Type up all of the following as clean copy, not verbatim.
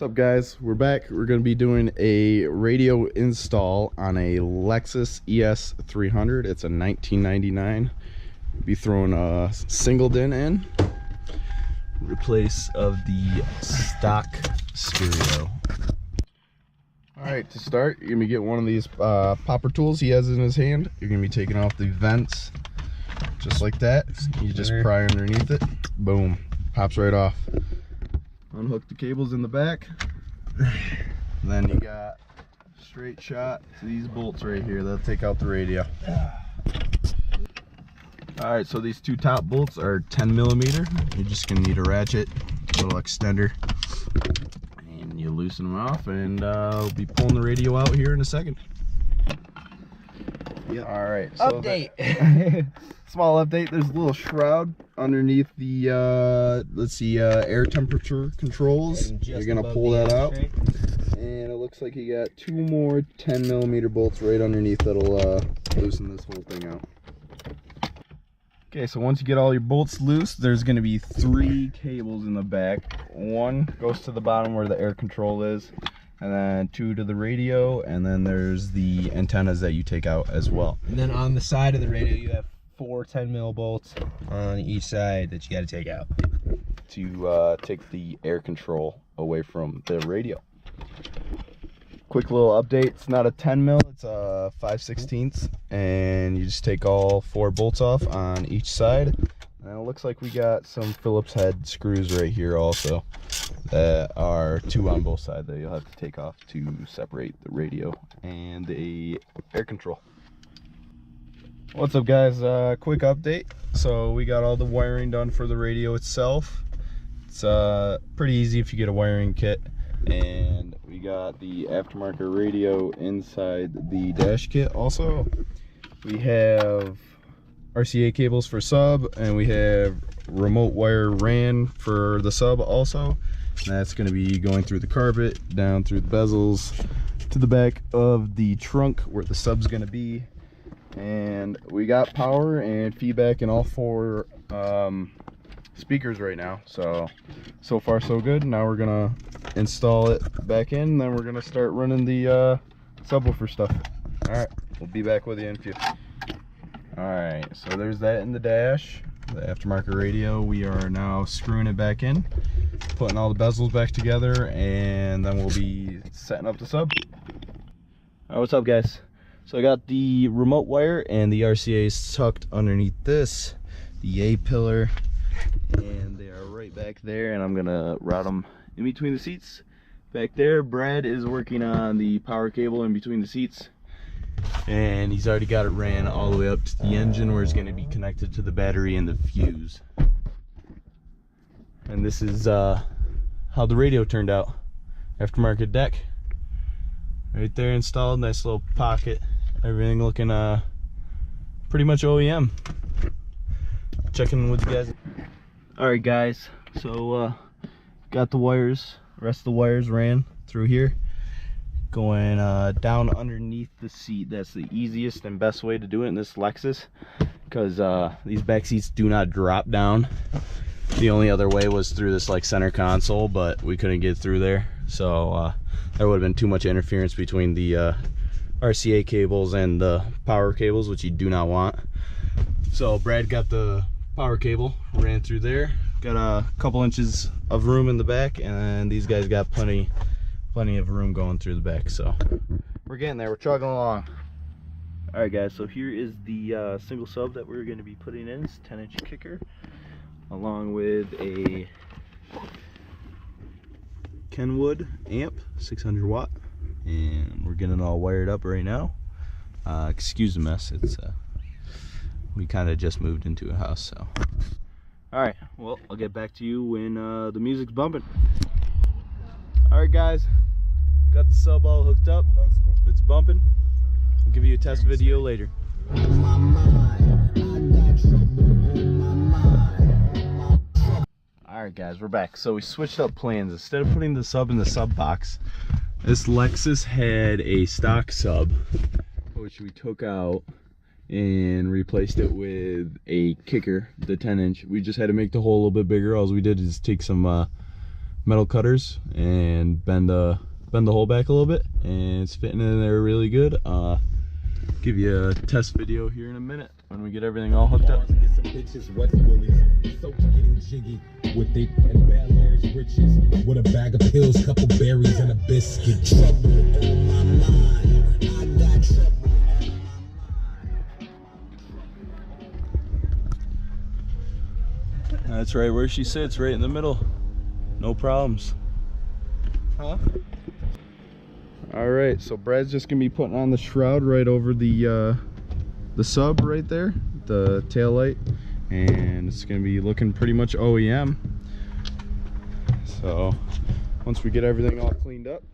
What's up, guys? We're back. We're going to be doing a radio install on a Lexus ES300. It's a 1999. Be throwing a Singleton in replace of the stock stereo. Alright, to start, you're going to get one of these popper tools he has in his hand. You're going to be taking off the vents just like that. You just pry underneath it. Boom. Pops right off. Unhook the cables in the back. Then you got straight shot to these bolts right here. That'll take out the radio. Alright, so these two top bolts are 10mm. You're just going to need a ratchet, little extender. And you loosen them off, and we'll be pulling the radio out here in a second. Yep. Alright, so update. Small update. There's a little shroud underneath the air temperature controls. You're gonna pull that out, and it looks like you got two more 10mm bolts right underneath that'll loosen this whole thing out. Okay, so once you get all your bolts loose, there's gonna be 3 cables in the back. One goes to the bottom where the air control is, and then 2 to the radio, and then there's the antennas that you take out as well. And then on the side of the radio, you have 4 10mm bolts on each side that you got to take out to take the air control away from the radio. Quick little update. It's not a 10mm, it's a 5/16, and you just take all 4 bolts off on each side. And it looks like we got some Phillips head screws right here also that are 2 on both sides that you'll have to take off to separate the radio and the air control. What's up, guys? Quick update. So we got all the wiring done for the radio itself. It's pretty easy if you get a wiring kit. And we got the aftermarket radio inside the dash kit also. We have RCA cables for sub, and we have remote wire RAN for the sub also. And that's going to be going through the carpet, down through the bezels, to the back of the trunk where the sub's going to be. And we got power and feedback in all 4 speakers right now. So far so good. Now we're gonna install it back in, then we're gonna start running the subwoofer stuff. All right, we'll be back with you in a few. All right, so there's that in the dash, the aftermarket radio. We are now screwing it back in, putting all the bezels back together, and then we'll be setting up the sub. All right, what's up, guys? So I got the remote wire and the RCA's tucked underneath this, the A-pillar, and they are right back there, and I'm gonna route them in between the seats. Back there, Brad is working on the power cable in between the seats, and he's already got it ran all the way up to the engine where it's gonna be connected to the battery and the fuse. And this is how the radio turned out. Aftermarket deck. Right there installed, nice little pocket. Everything looking pretty much OEM. Checking with you guys. Alright, guys, so got the wires, the rest of the wires ran through here, going down underneath the seat. That's the easiest and best way to do it in this Lexus, because these back seats do not drop down. The only other way was through this like center console, but we couldn't get through there, so there would have been too much interference between the RCA cables and the power cables, which you do not want. So Brad got the power cable, ran through there, got a couple inches of room in the back, and these guys got plenty of room going through the back. So we're getting there, we're chugging along. All right, guys, so here is the single sub that we're going to be putting in. It's 10-inch kicker along with a Kenwood amp, 600 watt, and we're getting it all wired up right now. Excuse the mess, it's we kind of just moved into a house, so. All right, well, I'll get back to you when the music's bumping. All right, guys, got the sub all hooked up. It's bumping. I'll give you a test video later. All right, guys, we're back. So we switched up plans. Instead of putting the sub in the sub box, this Lexus had a stock sub, which we took out and replaced it with a kicker, the 10-inch. We just had to make the hole a little bit bigger. All we did is take some metal cutters and bend the hole back a little bit, and it's fitting in there really good. Give you a test video here in a minute when we get everything all hooked up. Get some bitches, wet willies, soaked getting jiggy with it and Bel Air's riches. With a bag of pills, couple berries, and a biscuit. Trouble on my mind. I got trouble on my mind. That's right where she sits, right in the middle. No problems. Huh? All right, so Brad's just gonna be putting on the shroud right over the sub right there, the tail light, and it's gonna be looking pretty much OEM. So once we get everything all cleaned up,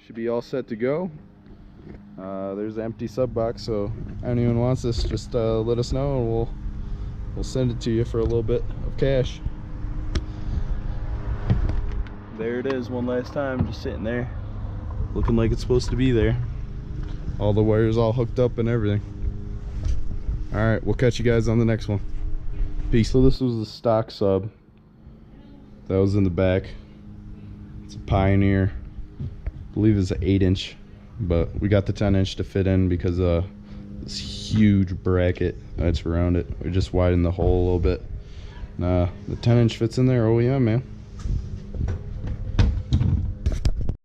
should be all set to go. There's the empty sub box, so if anyone wants this, just let us know and we'll send it to you for a little bit of cash. There it is, one last time, just sitting there, looking like it's supposed to be there. All the wires all hooked up and everything. All right, we'll catch you guys on the next one. Peace. So this was the stock sub that was in the back. It's a Pioneer, I believe it's an 8-inch, but we got the 10-inch to fit in because this huge bracket that's around it. We just widened the hole a little bit. The 10-inch fits in there OEM, man.